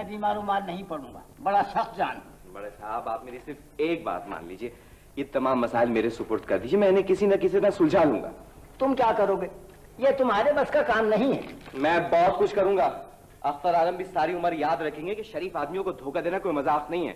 मैं बीमार उमार नहीं पड़ूंगा, बड़ा सख्त जान। बड़े साहब आप मेरी सिर्फ एक बात मान लीजिए, ये तमाम मसाइल मेरे सुपुर्द कर दीजिए, मैं इन्हें किसी न किसी तरह सुलझा लूंगा। तुम क्या करोगे? ये तुम्हारे बस का काम नहीं है। मैं बहुत कुछ करूंगा। अख्तर आलम भी सारी उम्र याद रखेंगे कि शरीफ आदमियों को धोखा देना कोई मजाक नहीं है।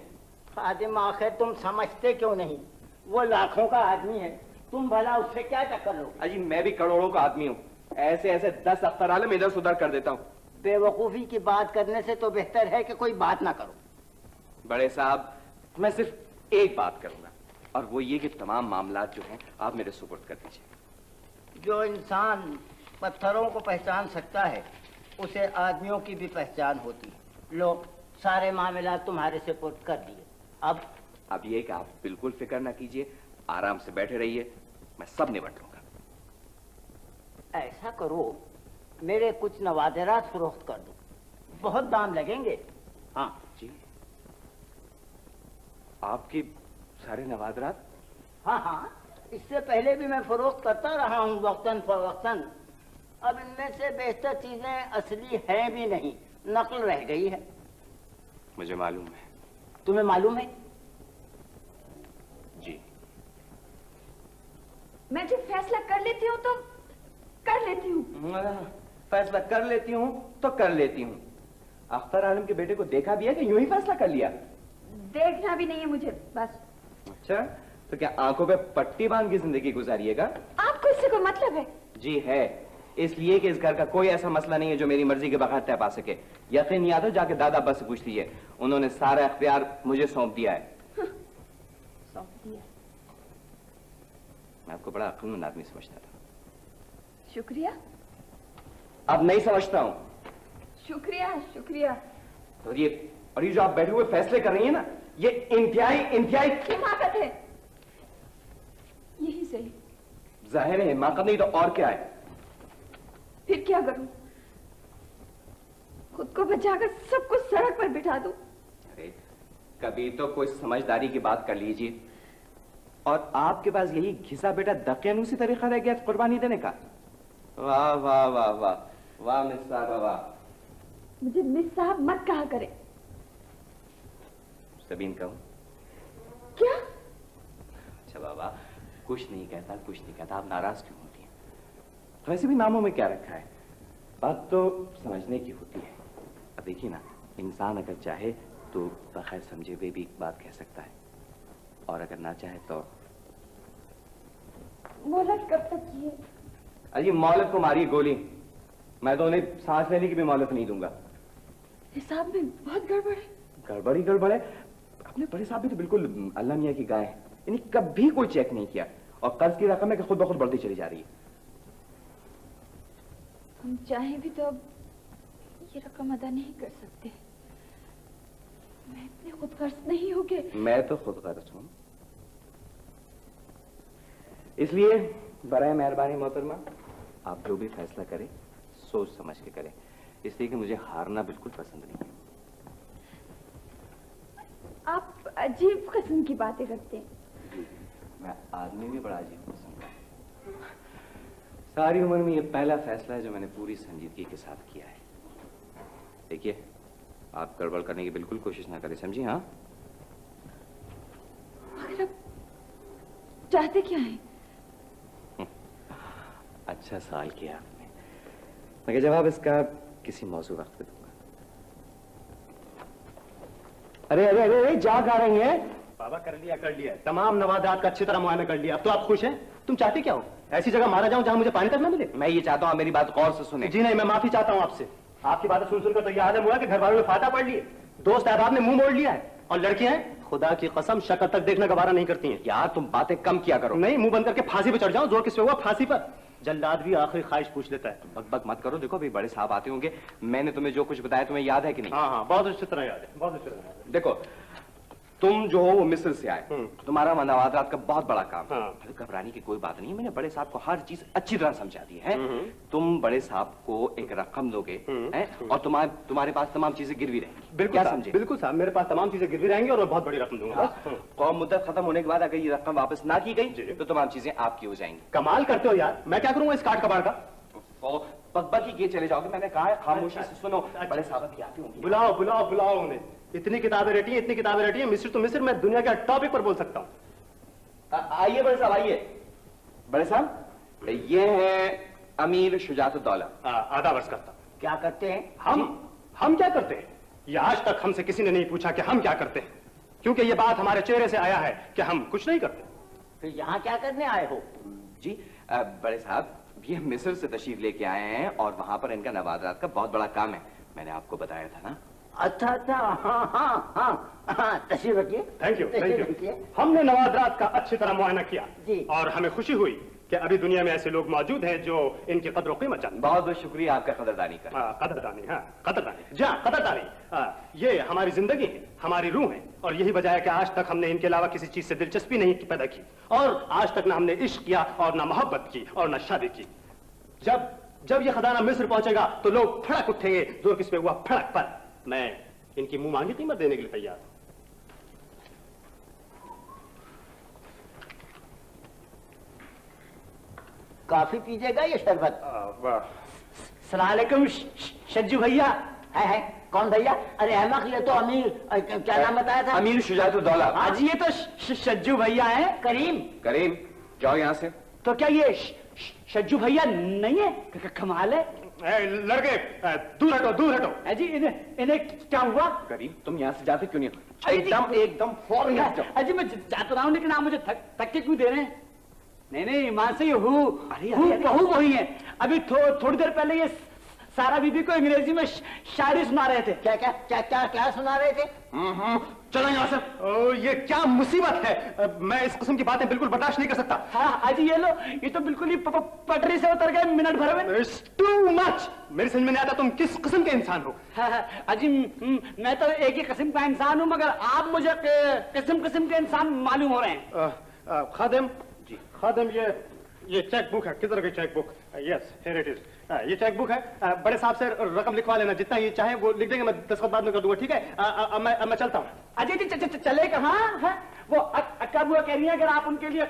खादिम आखिर तुम समझते क्यों नहीं? वो लाखों का आदमी है, तुम भला उससे क्या टक्कर लो? अजी मैं भी करोड़ों का आदमी हूँ, ऐसे ऐसे 10 अख्तर आलम इधर सुधर कर देता हूँ। बेवकूफी की बात करने से तो बेहतर है कि कोई बात ना करो। बड़े साहब मैं सिर्फ एक बात करूंगा, और वो ये कि तमाम मामलात जो हैं आप मेरे सुपुर्द कर दीजिए। जो इंसान पत्थरों को पहचान सकता है उसे आदमियों की भी पहचान होती है। लो सारे मामलात तुम्हारे सुपुर्द कर दिए। अब ये कि आप बिल्कुल फिक्र ना कीजिए, आराम से बैठे रहिए, मैं सब निपट लूंगा। ऐसा करो, मेरे कुछ नवादेरात फरोख्त कर दो, बहुत दाम लगेंगे। हाँ जी, आपके सारे नवादरात? हाँ हाँ, इससे पहले भी मैं फरोख्त करता रहा हूँ वक्तन फवक्तन। अब इनमें से बेहतर चीजें असली हैं भी नहीं, नकल रह गई है। मुझे मालूम है। तुम्हें मालूम है? जी। मैं जब फैसला कर लेती हूँ तो कर लेती हूँ। फैसला कर लेती हूँ तो कर लेती हूँ। अख्तर आलम के बेटे को देखा भी है कि यूं ही फैसला कर लिया? देखना भी नहीं है मुझे, बस। अच्छा, तो क्या आंखों पे पट्टी बांध की जिंदगी गुजारिएगा? आपको इससे कोई मतलब है? जी है, इसलिए कि इस घर का कोई ऐसा मसला नहीं है जो मेरी मर्जी के बगैर तय पा सके। यकीन नहीं आता, जाके दादा बस से पूछ लीजिए, उन्होंने सारा अख्तियार मुझे सौंप दिया है। सौंप दिया? मैं आपको बड़ा अक्लमंद आदमी समझता था। शुक्रिया। अब नहीं समझता हूँ। शुक्रिया शुक्रिया। और ये जो आप बैठे हुए फैसले कर रही हैं ना, ये इंतहाई हिमाकत है। यही सही। जाहिर है हिमाकत नहीं तो और क्या है? फिर क्या करूं? खुद को बचाकर सबको सड़क पर बिठा दूं? अरे कभी तो कोई समझदारी की बात कर लीजिए। और आपके पास यही घिसा बेटा दकियानूसी तरीका रह गया कुर्बानी देने का? वाह वाह वाह वाह वाह मिस साहब वाह। मुझे मिस साहब मत कहा करे। सबीन कहूं? क्या? अच्छा बाबा, कुछ नहीं कहता, आप नाराज क्यों होती हैं? वैसे भी नामों में क्या रखा है, बात तो समझने की होती है। अब देखिए ना, इंसान अगर चाहे तो बगैर समझे हुए भी एक बात कह सकता है, और अगर ना चाहे तो। मोहलत कब तक की है? अजी मोहलत को मारिए गोली, मैं तो उन्हें सांस लेने की भी मोहलत नहीं दूंगा। हिसाब में बहुत गड़बड़ है। गड़बड़ है? अपने बड़े साहब भी तो बिल्कुल अल्लाह मियाँ की गाय है, इन्हें कभी कोई चेक नहीं किया, और कर्ज की रकम है कि खुद ब खुद बढ़ती चली जा रही है। हम चाहें भी तो अब ये रकम अदा नहीं कर सकते। मैं इतने खुद गर्ज नहीं हो गए। मैं तो खुद गर्ज हूं, इसलिए बराए मेहरबानी मोहतरमा आप जो भी फैसला करें सोच समझ के करें, इसलिए कि मुझे हारना बिल्कुल पसंद नहीं है। आप अजीब किस्म की बातें करते हैं। जी, मैं आदमी भी बड़ा अजीब किस्म का। सारी उम्र में ये पहला फैसला है जो मैंने पूरी संजीदगी के साथ किया है। देखिए, आप गड़बड़ करने की बिल्कुल कोशिश ना करें, समझी? हाँ, मगर आप चाहते क्या हैं? अच्छा सवाल किया आपने, मगर जवाब इसका किसी मौजू वक्त पे दूंगा। अरे अरे अरे अरे जाग आ रही है। बाबा कर लिया, तमाम नवादात का अच्छी तरह मुआयना कर लिया। अब तो आप खुश हैं? तुम चाहते क्या हो? ऐसी जगह मारा जाऊं जहां मुझे पानी तक न मिले? मैं ये चाहता हूं मेरी बात गौर से सुने। जी नहीं, मैं माफी चाहता हूं आपसे। आपकी बातें सुन सुनकर तो यह आलम हुआ कि घर वालों ने फाटा पढ़ लिए, दोस्त अहबाब ने मुंह मोड़ लिया है, और लड़कियां खुदा की कसम शक्ल तक देखना गवारा नहीं करती हैं। यार तुम बातें कम किया करो। नहीं, मुंह बंद करके फांसी पे चढ़ जाओ। जोर किस पे हुआ? फांसी पर। जल्लाद भी आखिरी ख्वाहिश पूछ लेता है। बक बक मत करो। देखो अभी बड़े साहब आते होंगे, मैंने तुम्हें जो कुछ बताया तुम्हें याद है कि नहीं? हाँ, बहुत अच्छी तरह याद है, बहुत अच्छी तरह। देखो, तुम जो हो वो मिस्र से आए, तुम्हारा नवादात का बहुत बड़ा काम है। हाँ। घबराने की कोई बात नहीं, मैंने बड़े साहब को हर चीज अच्छी तरह समझा दी है। तुम बड़े साहब को एक रकम दोगे और तुम्हारे पास तमाम चीजें गिरवी रहेंगी। बिल्कुल समझे? बिल्कुल साहब, मेरे पास तमाम चीजें गिरवी रहेंगी और बहुत बड़ी रकम दूंगा। कौम मुद्दत खत्म होने के बाद अगर ये रकम वापस ना की गई तो तमाम चीजें आपकी हो जाएंगी। कमाल करते हो यार, मैं क्या करूंगा इस काट कबाड़ का? बकबकी किए चले जाओगे, मैंने कहा है खामोशी से सुनो। बड़े साहब की आती होंगी। बुलाओ बुलाओ बुलाओ उन्हें। इतनी किताबें रटी हैं, इतनी किताबें रटी हैं, मिस्र तो मिस्र, मैं दुनिया के टॉपिक पर बोल सकता हूँ। आइए बड़े साहब, आइए। बड़े साहब, ये है अमीर शुजातुद्दौला। आधा वर्ष करता। क्या करते हैं? हम क्या करते हैं? ये आज तक हमसे किसी ने नहीं पूछा कि हम क्या करते हैं, क्योंकि ये बात हमारे चेहरे से आया है कि हम कुछ नहीं करते। फिर यहाँ क्या करने आए हो? जी बड़े साहब, ये मिस्र से तशरीफ लेके आए हैं और वहां पर इनका नवाज़ात का बहुत बड़ा काम है, मैंने आपको बताया था ना। अच्छा अच्छा, हाँ हाँ हाँ हाँ, तशरीफ रखिए। Thank you. हमने नवाज़ात का अच्छी तरह मुआयना किया जी, और हमें खुशी हुई कि अभी दुनिया में ऐसे लोग मौजूद हैं जो इनकी कदर कीमत जानते हैं। बहुत बहुत शुक्रिया आपका कदरदानी का। कदरदानी, हाँ कदरदानी, जी हाँ कदरदानी। ये हमारी जिंदगी है, हमारी रूह है, और यही वजह है कि आज तक हमने इनके अलावा किसी चीज से दिलचस्पी नहीं पैदा की, और आज तक ना हमने इश्क किया और ना मोहब्बत की और ना शादी की। जब ये खजाना मिस्र पहुंचेगा तो लोग फड़क उठेंगे, जोर किस पे हुआ फड़क पर। मैं इनकी मुंह मांगी कीमत देने के लिए तैयार हूं। काफी पीजिएगा ये शरबत? सलाम अलैकुम शज्जू भैया। है कौन भैया? अरे अहमक, ये तो अमीर, क्या नाम बताया था? अमीर शुजातुद्दौला। आज ये तो शज्जू भैया हैं। करीम। करीम, जाओ यहाँ से। तो क्या ये शज्जू भैया नहीं है? कमाल है। लड़के दूर हटो, दूर हटो। अजी इन्हें क्या हुआ? करीम, तुम यहाँ से जाते क्यों नहीं हो? एकदम फौरन जाओ। अजी मैं जाता रहा हूँ, लेकिन आप मुझे धक्के क्यों दे रहे हैं? नहीं ईमान से ये बहू वही है। अभी थोड़ी देर पहले ये सारा बीबी को अंग्रेजी में शायरी सुना रहे थे। क्या क्या क्या क्या क्या सुना रहे थे? चलो यहाँ से। ये क्या मुसीबत है, मैं इस किस्म की बातें बिल्कुल बर्दाश्त नहीं कर सकता। हाँ अजी ये लो, ये तो बिल्कुल ही पटरी से उतर गए मिनट भर में। Too much. मेरी समझ में नहीं आता तुम किस किस्म के इंसान हो। अजी मैं तो एक ही किस्म का इंसान हूँ, मगर आप मुझे किस्म किस्म के इंसान मालूम हो रहे हैं। खादिम जी, खादिम ये चेक बुक है। किधर गई cheque book? Yes here it is. ये चेक बुक है, बड़े साहब से रकम लिखवा लेना, जितना ये चाहे वो लिख देंगे, मैं दस्तखत बाद में कर दूंगा, ठीक है? मैं चलता हूँ। अजय चले कहाँ? वो अक्का बुआ कह रही है, अगर आप उनके लिए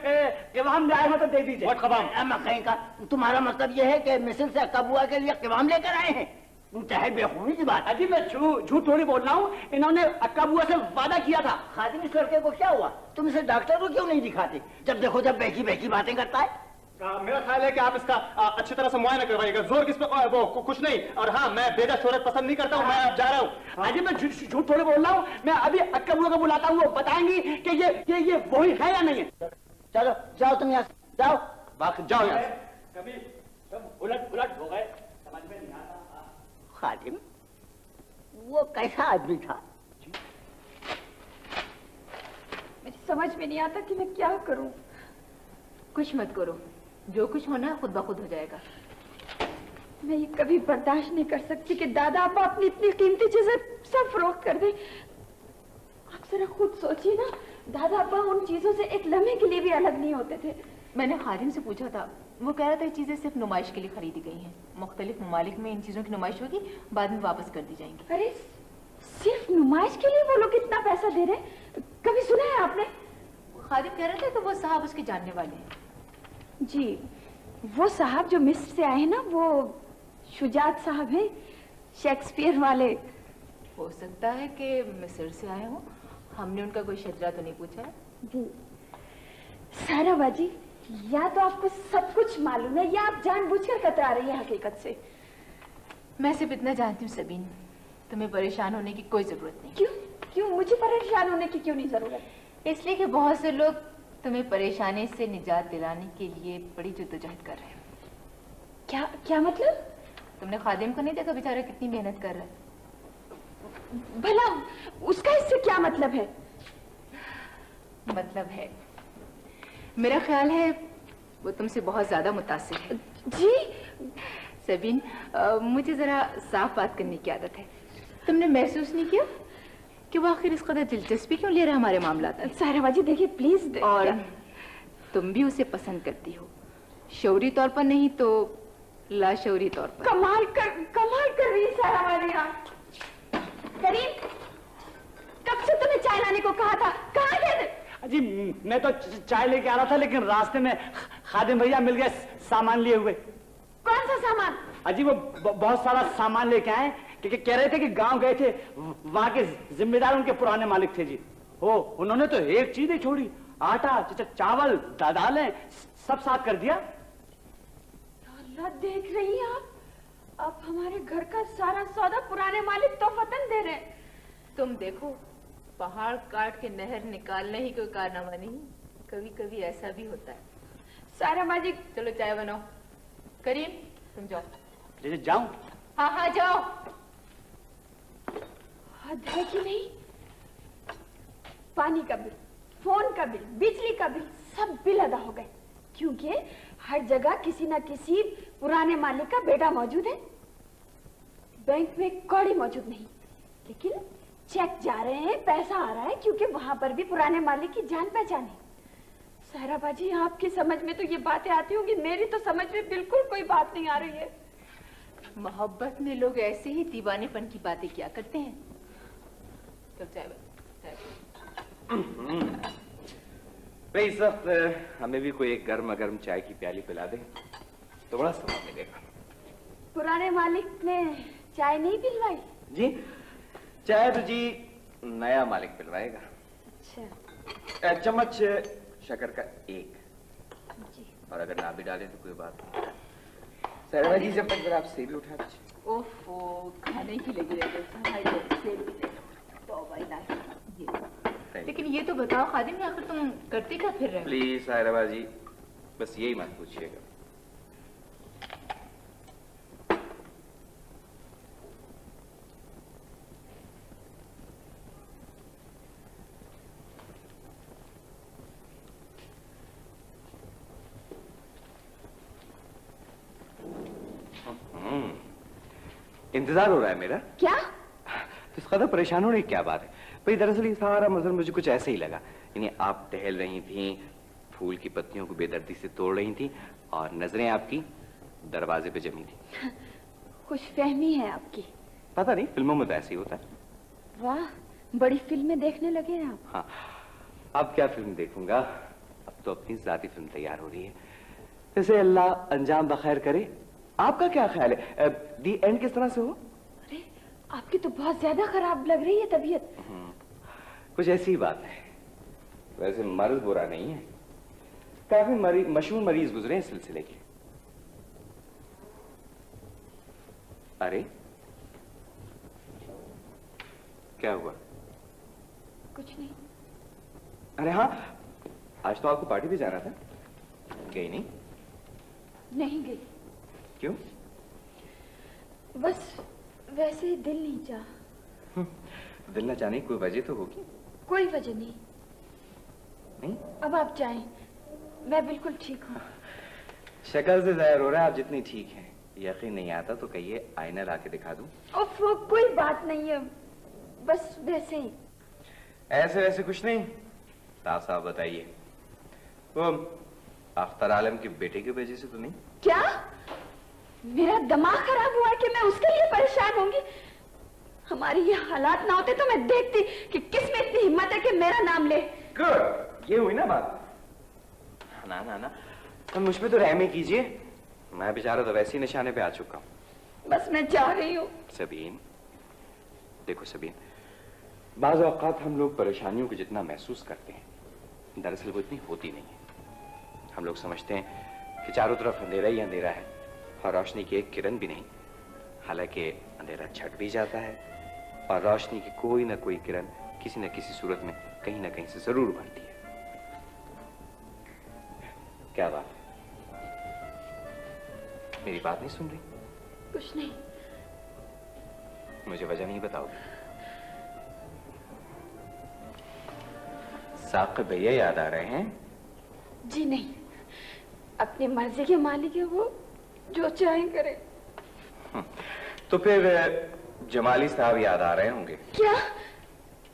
क़िवाम ले आए हो तो दे दीजिए। व्हाट क़िवाम? कहीं का तुम्हारा मतलब ये है कि मिस्र से अक्का बुआ के लिए क़िवाम लेकर आए हैं? चाहे बेखूबी की बात। अजी मैं झूठ थोड़ी बोल रहा हूँ, इन्होंने अक्का बुआ से वादा किया था। खादिम, इस लड़के को क्या हुआ? तुम इसे डॉक्टर को क्यों नहीं दिखाते? जब देखो जब बेकी बेकी बातें करता है। मेरा ख्याल है कि आप इसका अच्छी तरह से मुआयना करवाइएगा, जोर किस पे वो कुछ नहीं। और हाँ, मैं बेजा शोहरत पसंद नहीं करता हूँ, मैं अब जा रहा हूँ। अजी मैं झूठ थोड़ी बोल रहा हूँ, मैं अभी अक्का बुआ को बुलाता हूँ, वो बताएंगी कि ये वही है या नहीं है। चलो जाओ, तुम यहाँ जाओ, बाकी जाओ यहाँ से। कभी सब उलट हो गए, समझ में नहीं आता। खादिम, वो कैसा आदमी था? मुझे समझ में नहीं आता कि मैं क्या करूं। कुछ मत करो, जो कुछ होना खुद ब खुद हो जाएगा। मैं ये कभी बर्दाश्त नहीं कर सकती कि दादा अब्बा अपनी इतनी कीमती चीजें सब फरोख्त कर दें। आप जरा खुद सोचिए ना, दादा अब्बा उन चीजों से एक लम्हे के लिए भी अलग नहीं होते थे। मैंने खादिम से पूछा था, वो कह रहा था ये चीजें सिर्फ नुमाइश के लिए खरीदी गई हैं। मुख्तलिफ ममालिक में इन चीजों की नुमाइश होगी, बाद में वापस कर दी जाएंगी। अरे सिर्फ नुमाइश के लिए वो लोग इतना पैसा दे रहे हैं? कभी सुना है आपने? खादिम कह रहा था कि वो साहब उसके जानने वाले हैं। जी, वो साहब जो मिस्र से आए हैं ना, वो शुजात साहब हैं, शेक्सपियर वाले। हो सकता है कि मिस्र से आए हों, हमने उनका कोई शजरा तो नहीं पूछा है। जी सारा बाजी, या तो आपको सब कुछ मालूम है या आप जानबूझकर कतरा रही हैं हकीकत से। मैं सिर्फ इतना जानती हूँ सबीन, तुम्हें परेशान होने की कोई जरूरत नहीं। क्यों मुझे परेशान होने की क्यों नहीं जरूरत? इसलिए कि बहुत से लोग तुम्हें परेशानी से निजात दिलाने के लिए बड़ी जद्दोजहद कर रहे हैं। क्या मतलब? तुमने खादिम को नहीं देखा, बेचारा कितनी मेहनत कर रहा है। भला उसका इससे क्या मतलब है? मतलब है, मेरा ख्याल है वो तुमसे बहुत ज्यादा मुतासिर है। जी सबीन, मुझे जरा साफ बात करने की आदत है। तुमने महसूस नहीं किया कि वो आखिर इस कदर दिलचस्पी क्यों ले रहा है हमारे मामलात में? सारा बाजी देखिए प्लीज। और तुम भी उसे पसंद करती हो, शौरी तौर पर नहीं तो लाशौरी तौर पर। कमाल कर रही है सारा बाजी। करीम, कब से तुम्हें चाय लाने को कहा था, कहाँ थे? जी मैं तो चाय लेके आ रहा था, लेकिन रास्ते में खादिम भैया मिल गए सामान लिए हुए। कौन सा सामान? अजी वो बहुत सारा सामान लेके आए, क्योंकि कह रहे थे कि गांव गए थे, वहां के जिम्मेदार उनके पुराने मालिक थे जी। हो उन्होंने तो एक चीज ही छोड़ी, आटा चावल दालें सब साफ कर दिया। अल्लाह, देख रही हैं आप हमारे घर का सारा सौदा पुराने मालिक तो वतन दे रहे हैं। तुम देखो, पहाड़ काट के नहर निकालना ही कोई कारनामा नहीं, कभी कभी ऐसा भी होता है। सारा माजी, चलो चाय बनाओ। करीम तुम जाओ। जाऊं? हाँ हाँ जाओ। हद है कि नहीं? पानी का बिल, फोन का बिल, बिजली का बिल, सब बिल अदा हो गए, क्योंकि हर जगह किसी न किसी पुराने मालिक का बेटा मौजूद है। बैंक में कौड़ी मौजूद नहीं, लेकिन चेक जा रहे हैं, पैसा आ रहा है, क्योंकि वहां पर भी पुराने मालिक की जान पहचान है। सारा बाजी, आपकी समझ में तो ये बातें आती होंगी, मेरी तो समझ में बिल्कुल कोई बात नहीं आ रही है। मोहब्बत में लोग ऐसे ही दीवानेपन की बातें किया करते हैं। तो चाय भाई इस वक्त हमें भी कोई एक गर्मा गर्म चाय की प्याली पिला दे तो बड़ा स्वाद मिलेगा। पुराने मालिक ने चाय नहीं पिलवाई? जी चाय तो जी नया मालिक पिलवाएगा। अच्छा। चम्मच शक्कर का एक, जी। और अगर ना भी डाले तो कोई बात नहीं। सरवा जी जब तक आप सेब उठा दीजिए। ओफो, खाने की लगी रहती है। लेकिन ये तो बताओ खादिम, आखिर तुम करते क्या फिर रहे हो? प्लीज सायरा जी, बस यही मत पूछिएगा। इंतजार हो रहा है मेरा। क्या? इस कदर परेशान होने की क्या बात है भाई? दरअसल ये सारा मंजर मुझे कुछ ऐसे ही लगा, यानी आप टहल रही थी, फूल की पत्तियों को बेदर्दी से तोड़ रही थी, और नजरें आपकी दरवाजे पे जमी थी। खुशफहमी है आपकी। पता नहीं, फिल्मों में तो ऐसे ही होता है। वाह, बड़ी फिल्में देखने लगे हैं आप। हाँ, अब क्या फिल्म देखूंगा, अब तो अपनी जाती फिल्म तैयार हो रही है। जैसे अल्लाह अंजाम बखैर करे। आपका क्या ख्याल है, दी एंड किस तरह से हो? अरे, आपकी तो बहुत ज्यादा खराब लग रही है तबीयत। कुछ ऐसी बात है। वैसे मर्ज बुरा नहीं है, काफी मशहूर मरीज गुजरे हैं इस सिलसिले के। अरे क्या हुआ? कुछ नहीं। अरे हाँ, आज तो आपको पार्टी भी जाना था, गई नहीं? नहीं गई। क्यों? बस वैसे ही दिल नहीं चाह। दिल न जाने की कोई वजह तो होगी। कोई वजह नहीं। नहीं? अब आप जाएं, मैं बिल्कुल ठीक हूँ। शक्ल से जाहिर हो रहा है आप जितनी ठीक हैं। यकीन नहीं आता तो कहिए आईना ला के दिखा दूं। उफ, वो कोई बात नहीं है, बस वैसे ही। ऐसे वैसे कुछ नहीं, साफ साफ बताइए, वो अख्तर आलम के बेटे की वजह से तो नहीं? क्या? मेरा दिमाग खराब हुआ है कि मैं उसके लिए परेशान होंगी? हमारी ये हालात ना होते तो मैं देखती कि किस में इतनी हिम्मत है कि मेरा नाम ले। गुड, ये हुई ना बात। ना ना ना, तो मुझ पे तो रहम ही कीजिए, मैं बेचारा तो वैसे ही निशाने पे आ चुका हूँ। बस मैं चाह रही हूँ। सबीन, देखो सबीन, बाज़ औक़ात हम लोग परेशानियों को जितना महसूस करते हैं, दरअसल वो इतनी होती नहीं है। हम लोग समझते हैं कि चारों तरफ अंधेरा ही अंधेरा है और रोशनी की एक किरण भी नहीं, हालांकि अंधेरा छट भी जाता है और रोशनी की कोई ना कोई किरण किसी न किसी सूरत में कहीं ना कहीं से जरूर बनती है। क्या बात है, मेरी बात नहीं सुन रही? कुछ नहीं। मुझे वजह नहीं बताओगी? साक़िब भैया याद आ रहे हैं? जी नहीं, अपनी मर्जी के मालिक है वो, जो चाहे करे। तो फिर जमाली साहब याद आ रहे होंगे? क्या?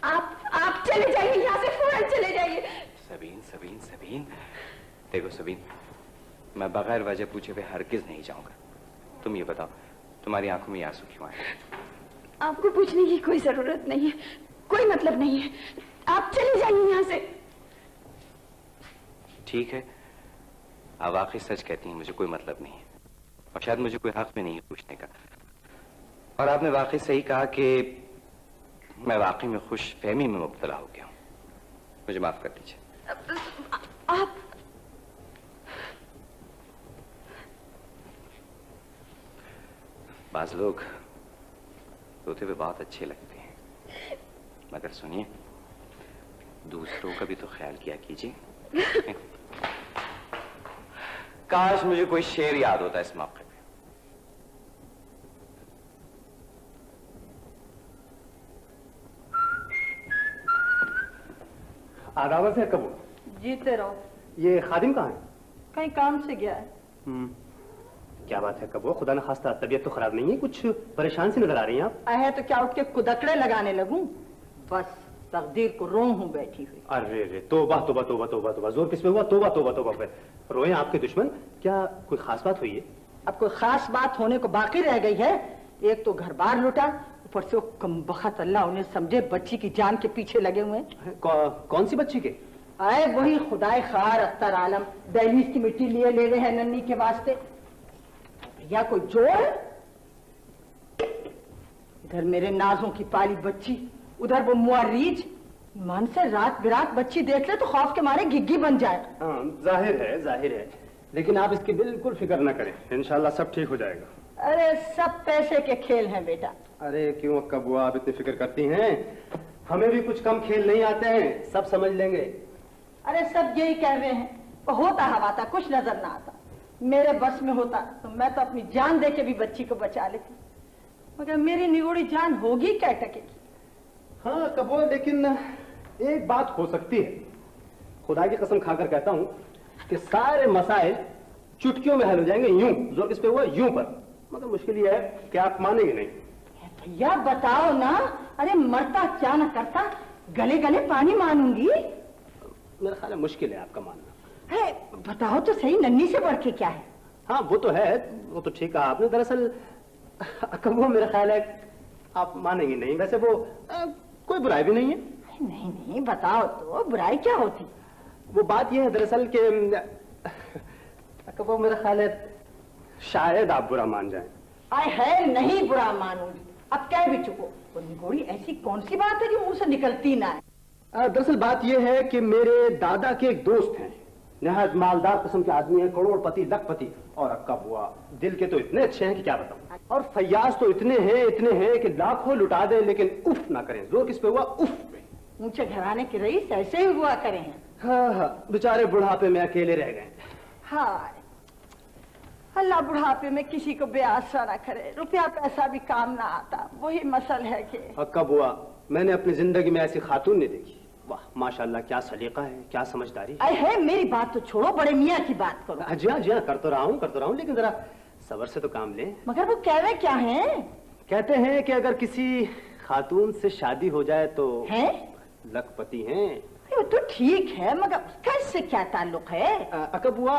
आप चले जाइए यहाँ से, फौरन चले जाइए। सबीन सबीन सबीन, देखो सबीन, मैं बगैर वजह पूछे हुए हरगिज नहीं जाऊंगा। तुम ये बताओ, तुम्हारी आंखों में आंसू क्यों आए? आपको पूछने की कोई जरूरत नहीं है, कोई मतलब नहीं है, आप चले जाइए यहाँ से। ठीक है, आप आखिर सच कहती हैं, मुझे कोई मतलब नहीं है। और शायद मुझे कोई हक भी नहीं है पूछने का। और आपने वाकई सही कहा कि मैं वाकई में खुश फहमी में मुब्तला हो गया हूं। मुझे माफ कर दीजिए। आप बाज लोग रोते हुए बहुत अच्छे लगते हैं, मगर सुनिए, दूसरों का भी तो ख्याल किया कीजिए। काश मुझे कोई शेर याद होता इस मौके पे। आदावर से कबूल। जीते रहो। ये खादिम कहाँ है? कहीं काम से गया है। क्या बात है कबूल, खुदा न खास्ता तबीयत तो खराब नहीं है? कुछ परेशान सी नजर आ रही हैं आप। है तो क्या उठ के कुदकड़े लगाने लगूं? बस तकदीर को रो हूं बैठी हुई। अरे रे, तोबा तोबा तोबा तोबा तोबा, जोर किस पे हुआ? तोबा तोबा तोबा पे रोए आपके दुश्मन। क्या कोई खास बात हुई है? अब कोई खास बात होने को बाकी रह गई है? एक तो घर बार लुटा, ऊपर से वो कमबख्त अल्लाह उन्हें समझे बच्ची की जान के पीछे लगे हुए हैं। कौन सी बच्ची के? आए वही खुदाए खार अख्तर आलम, दहलीज की मिट्टी लिए ले रहे हैं नन्नी के वास्ते। भैया कोई जोर, इधर मेरे नाजों की पाली बच्ची, उधर वो मुआरीज। मन से रात बिरात बच्ची देख ले तो खौफ के मारे गिग्गी बन जाए। जाहिर है, लेकिन आप इसकी बिल्कुल फिक्र न करें, इंशाल्लाह सब ठीक हो जाएगा। अरे सब पैसे के खेल हैं बेटा। अरे क्यों अक्का बुआ आप इतनी फिक्र करती हैं? हमें भी कुछ कम खेल नहीं आते हैं, सब समझ लेंगे। अरे सब यही कह रहे हैं, वो होता हवा था, कुछ नजर ना आता। मेरे बस में होता तो मैं तो अपनी जान दे के भी बच्ची को बचा लेती, मगर मेरी निगोड़ी जान होगी क्या टकेगी? हाँ कबूल, लेकिन एक बात हो सकती है, खुदा की कसम खाकर कहता हूं कि सारे मसाइल चुटकियों में हल हो जाएंगे। यूं, जोर किस पे हुआ? यूं पर। मगर मुश्किल ये है कि आप मानेंगे नहीं। भैया बताओ ना, अरे मरता क्या न करता, गले गले पानी मानूंगी। मेरा ख्याल है मुश्किल है आपका मानना। है, बताओ तो सही, नन्नी से बढ़ के क्या है? हाँ वो तो है, वो तो ठीक कहा आपने। दरअसल वो मेरा ख्याल है आप मानेंगे नहीं। वैसे वो कोई बुराई भी नहीं है। नहीं नहीं बताओ तो, बुराई क्या होती? वो बात ये है दरअसल कि वो मेरा ख्याल है शायद आप बुरा मान जाएं। आए है नहीं बुरा मानूंगी, अब कह भी चुको। वो निगोड़ी ऐसी कौन सी बात है जो मुंह से निकलती ना है? दरअसल बात यह है कि मेरे दादा के एक दोस्त हैं, नहायत मालदार किस्म के आदमी हैं, करोड़पति लखपति। और अक्का बुआ दिल के तो इतने अच्छे हैं कि क्या बताऊं। और फैयाज तो इतने हैं कि लाखों लुटा दे लेकिन उफ ना करें। जोर किस पे हुआ? उफ पे। ऊंचे घराने के रईस ऐसे ही हुआ करे हैं। हाँ, बेचारे बुढ़ापे में अकेले रह गए। हाय अल्लाह बुढ़ापे में किसी को बेआसरा ना करे। रुपया पैसा भी काम ना आता, वही मसल है कि। अक्का बुआ, मैंने अपनी जिंदगी में ऐसी खातून नहीं देखी। वाह माशाल्लाह, क्या सलीका है, क्या समझदारी। है मेरी बात तो छोड़ो, बड़े मियाँ की बात करो। जी हाँ कर तो रहा हूँ, लेकिन जरा सबर से तो काम ले। मगर वो कह रहे क्या है? कहते हैं कि अगर किसी खातून से शादी हो जाए तो है लखपति हैं। वो तो ठीक है, मगर उसका इससे क्या ताल्लुक है? अक्का बुआ,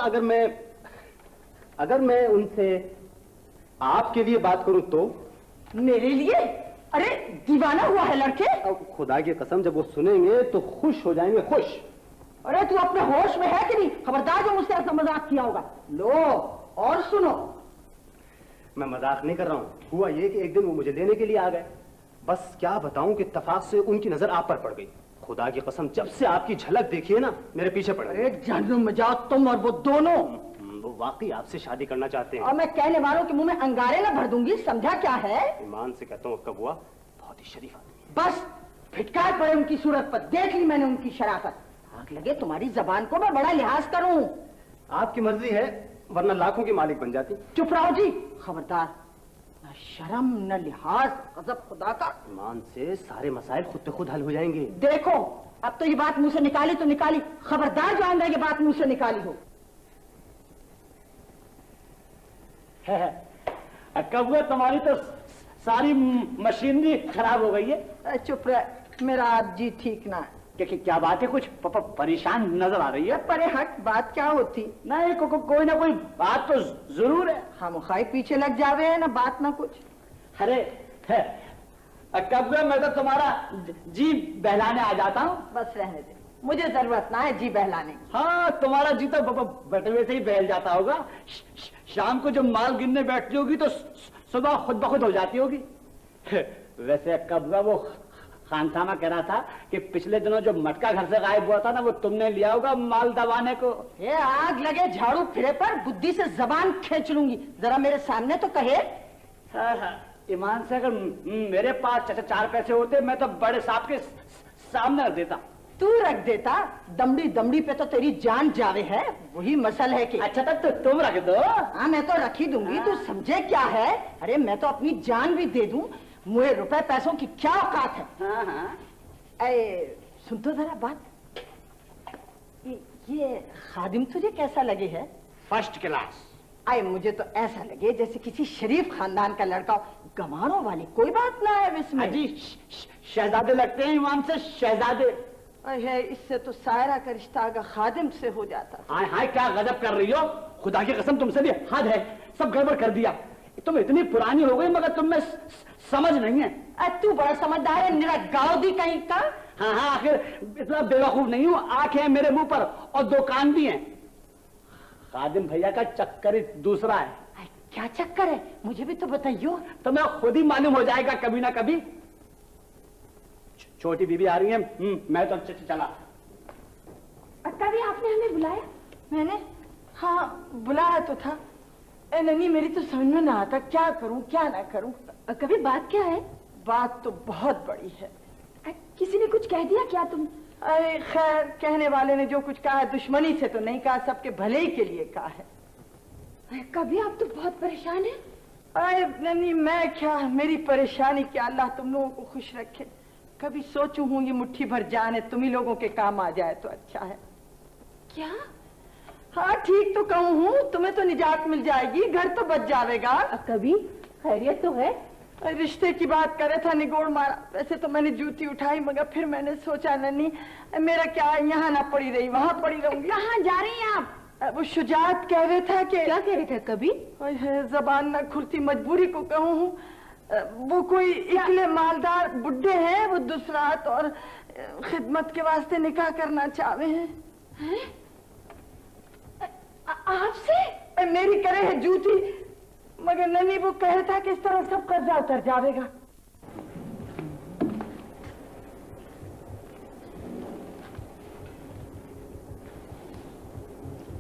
अगर मैं उनसे आपके लिए बात करूं तो? मेरे लिए? अरे दीवाना हुआ है लड़के? खुदा की कसम, जब वो सुनेंगे तो खुश हो जाएंगे, खुश। अरे तू अपने होश में है कि नहीं? खबरदार जो मुझसे ऐसा मजाक किया होगा। लो और सुनो, मैं मजाक नहीं कर रहा हूँ। हुआ ये कि एक दिन वो मुझे लेने के लिए आ गए। बस क्या बताऊं कि इत्तेफाक से उनकी नजर आप पर पड़ गई। खुदा की कसम, जब से आपकी झलक देखी है ना, मेरे पीछे पड़ गए। अरे जहन्नुम में जाओ तुम और वो दोनों। वो वाकई आपसे शादी करना चाहते हैं। और मैं कहने वालों के मुंह में अंगारे ना भर दूंगी, समझा क्या है? ईमान से कहता हूँ अक्का बुआ, बहुत ही शरीफ आदमी। बस फिटकार पड़े उनकी सूरत पर, देख ली मैंने उनकी शराफत। आग लगे तुम्हारी जबान को मैं बड़ा लिहाज करूं। आपकी मर्जी है, वरना लाखों की मालिक बन जाती। चुप रहो जी, खबरदार। न शर्म न लिहाज, गजब खुदा का। ईमान से सारे मसाइल खुद खुद हल हो जाएंगे। देखो अब तो ये बात मुंह से निकाली तो निकाली, खबरदार जो आएंगे ये बात मुंह से निकाली हो। कब तुम्हारी तो सारी मशीनरी खराब हो गई है। चुप रह, मेरा आज जी ठीक ना है। क्या बात है? कुछ परेशान नजर आ रही है। परे हट, बात क्या होती? नहीं कोई ना कोई बात तो जरूर है। हम खाई पीछे लग जावे है ना, बात ना कुछ। अरे कब मैं तो तुम्हारा जी बहलाने आ जाता हूँ। बस रहने दे, मुझे जरूरत ना है जी बहलाने की। हाँ तुम्हारा जी तो बटवे से ही बहल जाता होगा। शाम को जब माल गिनने बैठती होगी तो सुबह खुद ब खुद हो जाती होगी। वैसे कब का वो खानसामा कह रहा था कि पिछले दिनों जो मटका घर से गायब हुआ था ना, वो तुमने लिया होगा माल दबाने को। ये आग लगे झाड़ू फिरे पर बुद्धि से जबान खींच लूंगी। जरा मेरे सामने तो कहे। हाँ, ईमान से अगर मेरे पास 4 पैसे होते मैं तो बड़े साहब के सामने रख देता। तू रख देता? दमड़ी दमड़ी पे तो तेरी जान जावे है, वही मसल है कि। अच्छा तब तो तुम रख दो। हाँ मैं तो रख ही दूंगी। तू समझे क्या है? अरे मैं तो अपनी जान भी दे दूं, मुझे रुपए पैसों की क्या औकात है। हाँ हाँ। अरे सुन तो जरा बात, ये खादिम तुझे कैसा लगे है? First class. अरे मुझे तो ऐसा लगे जैसे किसी शरीफ खानदान का लड़का हो। गंवारों वाली कोई बात ना है इसमें। जी शहजादे लगते हैं ईमान से, शहजादे। है इससे तो सायरा का रिश्ता अगर खादिम से हो जाता। हाय हाय क्या गजब कर रही हो, खुदा की कसम तुमसे भी हद है, सब गड़बड़ कर दिया। तुम इतनी पुरानी हो गई मगर तुम में समझ नहीं है। तू बड़ा समझदार है, मेरा गाँव दी कहीं का। हाँ हाँ, आखिर इतना बेवकूफ नहीं हूँ। आंखें हैं मेरे मुंह पर और 2 कान भी हैं। खादिम भैया का चक्कर ही दूसरा है। क्या चक्कर है? मुझे भी तो बताइयो। तो मैं खुद ही मालूम हो जाएगा कभी ना कभी। छोटी बीबी आ रही है, मैं तो चला। कभी आपने हमें बुलाया? मैंने? हाँ बुलाया तो था। ननी मेरी तो समझ में ना आता क्या करूं क्या ना करूं। कभी बात क्या है? बात तो बहुत बड़ी है। किसी ने कुछ कह दिया क्या तुम? अरे खैर, कहने वाले ने जो कुछ कहा है दुश्मनी से तो नहीं कहा, सबके भले ही के लिए कहा है। कभी आप तो बहुत परेशान हैं। अरे ननी मैं क्या, मेरी परेशानी क्या, अल्लाह तुम लोगों को खुश रखे। कभी सोचू हूँ ये मुट्ठी भर जान है तुम ही लोगों के काम आ जाए तो अच्छा है। क्या? हाँ ठीक तो कहूँ हूँ, तुम्हें तो निजात मिल जाएगी, घर तो बच जाएगा। कभी खैरियत तो है? रिश्ते की बात करे था, निगोड़ मारा। वैसे तो मैंने जूती उठाई मगर फिर मैंने सोचा नन्नी मेरा क्या यहाँ ना पड़ी रही वहाँ पड़ी रहूंगी। कहाँ जा रही हैं आप? वो शुजात कह रहे था कि। क्या कह रहे थे? कभी जबान ना खुलती, मजबूरी को कहूँ हूँ। वो कोई इकले मालदार बुड्ढे हैं, वो दूसरात और खिदमत के वास्ते निकाह करना चाहते हैं। आपसे? मेरी करे है जूती, मगर ननी वो कहे था कि इस तरह सब कर्जा उतर जाएगा।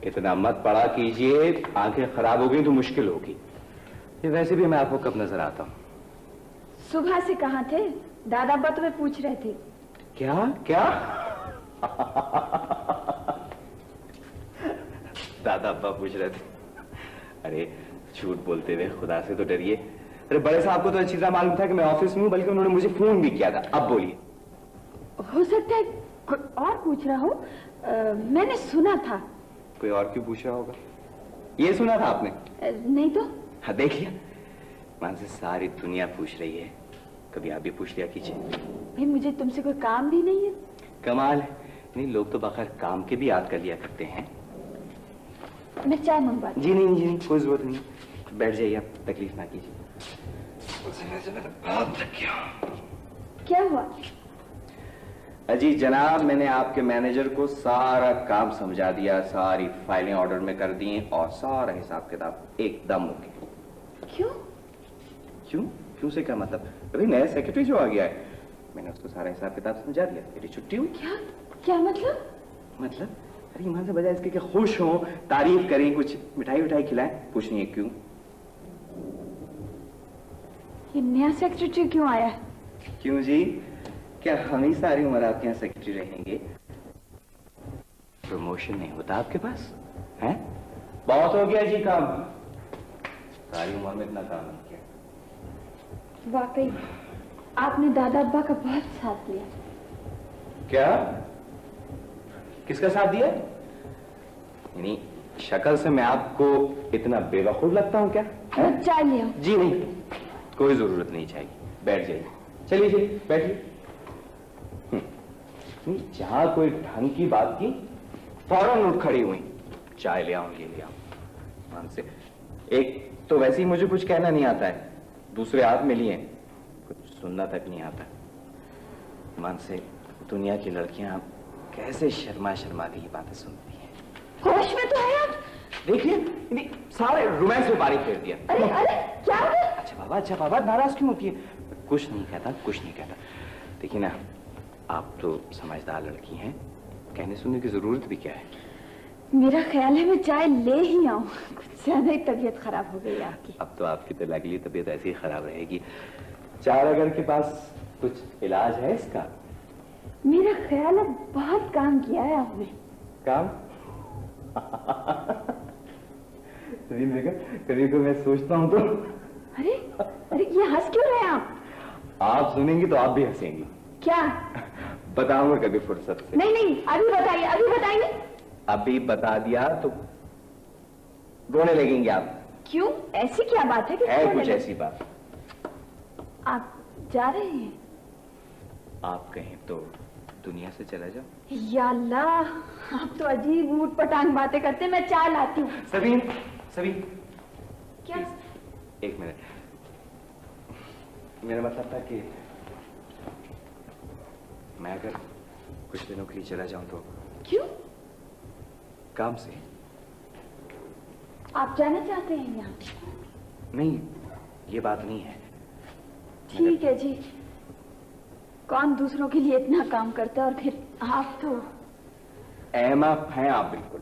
इतना मत पड़ा कीजिए, आंखें खराब हो गई तो मुश्किल होगी। ये वैसे भी मैं आपको कब नजर आता हूँ? सुबह से कहाँ थे? दादा अब्बा तुम्हें पूछ रहे थे। क्या क्या? दादा अब्बा पूछ रहे थे? अरे झूठ बोलते हुए खुदा से तो डरिए। अरे बड़े साहब को तो अच्छी तरह मालूम था कि मैं ऑफिस में हूँ, बल्कि उन्होंने मुझे फोन भी किया था। अब बोलिए। हो सकता है कोई और पूछ रहा हो, मैंने सुना था। कोई और क्यों पूछ रहा होगा? ये सुना था आपने? नहीं तो। हाँ देख लिया, मान से सारी दुनिया पूछ रही है, कभी आप भी पूछ लिया कीजिए। भाई मुझे तुमसे कोई काम भी नहीं है। कमाल है, नहीं लोग तो बगैर काम के भी याद कर लिया करते हैं। मैं चाय मंगवा। जी नहीं जी नहीं, कोई जरूरत नहीं, बैठ जाइए आप, तकलीफ ना कीजिए। क्या हुआ? अजी जनाब, मैंने आपके मैनेजर को सारा काम समझा दिया, सारी फाइलें ऑर्डर में कर दी और सारा हिसाब किताब एकदम ओके। क्यों? क्यों क्यों से क्या मतलब? अभी नया सेक्रेटरी जो आ गया है, मैंने उसको सारा हिसाब किताब समझा दिया, मेरी छुट्टी हुई। क्या क्या मतलब? मतलब अरे ईमान से बजाय इसके कि खुश हो, तारीफ करें, कुछ मिठाई विठाई खिलाएं, पूछनी क्यों? ये नया सेक्रेटरी क्यों आया है? क्यों जी, क्या हम ही सारी उम्र आपके यहाँ सेक्रेटरी रहेंगे? प्रमोशन नहीं होता आपके पास है? बहुत हो गया जी काम, सारी उम्र में इतना काम नहीं किया। वाकई आपने दादा अब्बा का बहुत साथ दिया। क्या? किसका साथ दिया? यानी शक्ल से मैं आपको इतना बेवकूफ लगता हूँ क्या? चाय ले आओ। जी नहीं, कोई जरूरत नहीं चाहिए, बैठ जाइए। चलिए चलिए बैठिए। नहीं, जहां कोई ढंग की बात की फौरन उठ खड़ी हुई, चाय ले आओ ये ले आओ। मान से एक तो वैसे ही मुझे कुछ कहना नहीं आता है, दूसरे हाथ में लिए कुछ सुनना तक नहीं आता। मान से दुनिया की लड़कियां कैसे शर्मा शर्मा के ये बातें सुनती हैं। होश में तो है आप? देखिए सारे रोमांस में पानी फेर दिया। अरे अरे क्या हो गया? अच्छा बाबा नाराज क्यों होती है? कुछ नहीं कहता। देखिए ना, आप तो समझदार लड़की हैं, कहने सुनने की जरूरत भी क्या है। मेरा ख्याल है मैं चाय ले ही आऊं, कुछ ज्यादा ही तबीयत खराब हो गई आपकी। अब तो आपकी तो लगली तबीयत ऐसी ही खराब रहेगी। चारागर के पास कुछ इलाज है इसका? मेरा ख्याल है बहुत काम किया है आपने। काम? कभी मैं सोचता हूँ तो। अरे ये हंस क्यों रहे हैं आप सुनेंगी तो आप भी हंसेंगी। क्या? बताऊंगा कभी फुर्सत से। नहीं अभी बताइए। अभी बता दिया तो रोने लगेंगे आप। क्यों, ऐसी क्या बात है कि है कुछ ऐसी बात। आप जा रहे हैं? आप कहें तो दुनिया से चला जाओ। या अल्लाह, आप तो अजीब ऊट पटांग बातें करते हैं। मैं चाय लाती हूँ। सबीन क्या? एक मिनट, मेरा मतलब था कि मैं अगर कुछ दिनों के लिए चला जाऊं तो। क्यों? काम से। आप जाना चाहते हैं यहाँ? नहीं, ये बात नहीं है। ठीक है जी, कौन दूसरों के लिए इतना काम करता है, और फिर आप तो अहमक हैं आप बिल्कुल।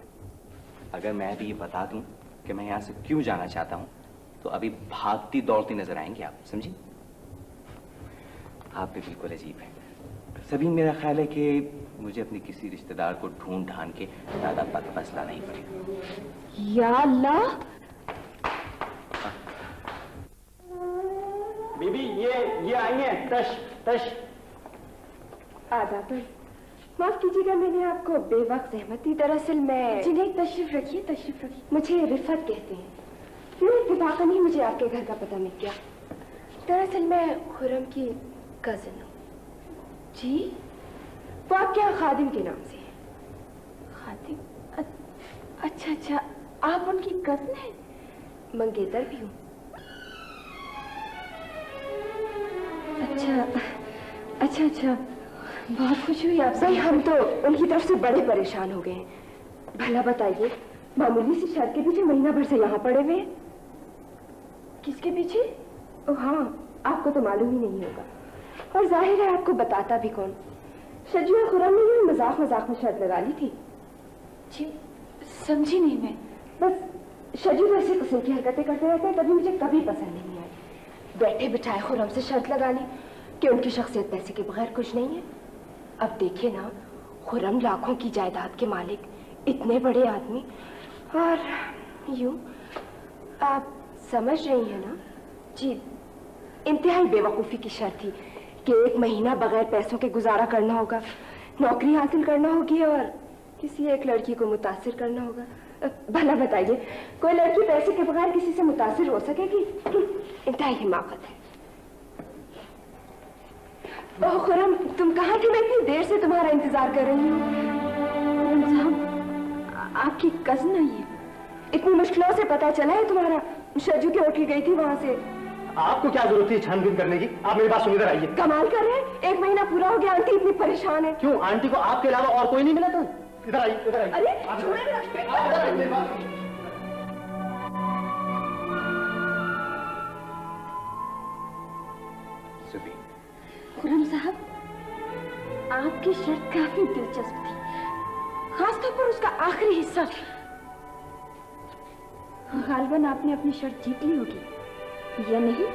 अगर मैं भी ये बता दूं कि मैं यहाँ से क्यों जाना चाहता हूं तो अभी भागती दौड़ती नजर आएंगे आप, समझी? आप भी बिल्कुल अजीब हैं। सभी मेरा ख्याल है कि मुझे अपने किसी रिश्तेदार को ढूंढ ढांड के दादा पर फैसला नहीं पड़ेगा। या अल्लाह। बीबी ये आई हैं, तश। आदाब, माफ कीजिएगा मैंने आपको बेवक्त ज़हमत दी। दरअसल मैं जी नहीं, तशरीफ रखिए। मुझे रिफत कहते हैं। मैं इत्तेफाकन ही मुझे आपके घर का पता मिल गया। दरअसल मैं खुरम की कजिन हूँ। जी? वो आपके यहाँ खादिम के नाम से है। खादिम? अच्छा, आप उनकी कजिन हैं? मंगेतर भी हूँ। अच्छा, बहुत खुशी हुई आपसे। भाई हम तो उनकी तरफ से बड़े परेशान हो गए हैं। भला बताइए, मामूली सी शर्त के पीछे महीना भर से यहाँ पड़े हुए हैं। किसके पीछे? ओ हाँ, आपको तो मालूम ही नहीं होगा, और जाहिर है आपको बताता भी कौन। शजू और खुरम ने मजाक में शर्त लगा ली थी। जी समझी नहीं मैं। बस शजू तो ऐसे किस्म की हरकतें करते रहते हैं, कभी मुझे कभी पसंद नहीं आई। बैठे बिठाए खुरम से शर्त लगा ली कि उनकी शख्सियत पैसे के बगैर कुछ नहीं है। अब देखिए ना, खुरम लाखों की जायदाद के मालिक, इतने बड़े आदमी, और यूं आप समझ रही हैं ना? जी, इंतहाई बेवकूफ़ी की शर्त थी कि 1 महीना बगैर पैसों के गुजारा करना होगा, नौकरी हासिल करना होगी और किसी एक लड़की को मुतासिर करना होगा। भला बताइए, कोई लड़की पैसे के बगैर किसी से मुतासिर हो सकेगी? इंतहाई हिमाकत है। ओह खुरम, तुम कहाँ थी? मैं इतनी देर से तुम्हारा इंतजार कर रही हूँ। साहब, आपकी कजिन आई है। इतनी मुश्किलों से पता चला है तुम्हारा? शजू की होटल गई थी, वहां से। आपको क्या जरूरत थी छानबीन करने की? आप मेरी बात सुन, इधर आइए। कमाल कर रहे हैं, 1 महीना पूरा हो गया, आंटी इतनी परेशान है। क्यों, आंटी को आपके अलावा और कोई नहीं मिला था? इधर आइए। अरे खुरम साहब, आपकी शर्त काफी दिलचस्प थी, खासतौर पर उसका आखिरी हिस्सा। गालिबन आपने अपनी शर्त जीत ली होगी, या नहीं?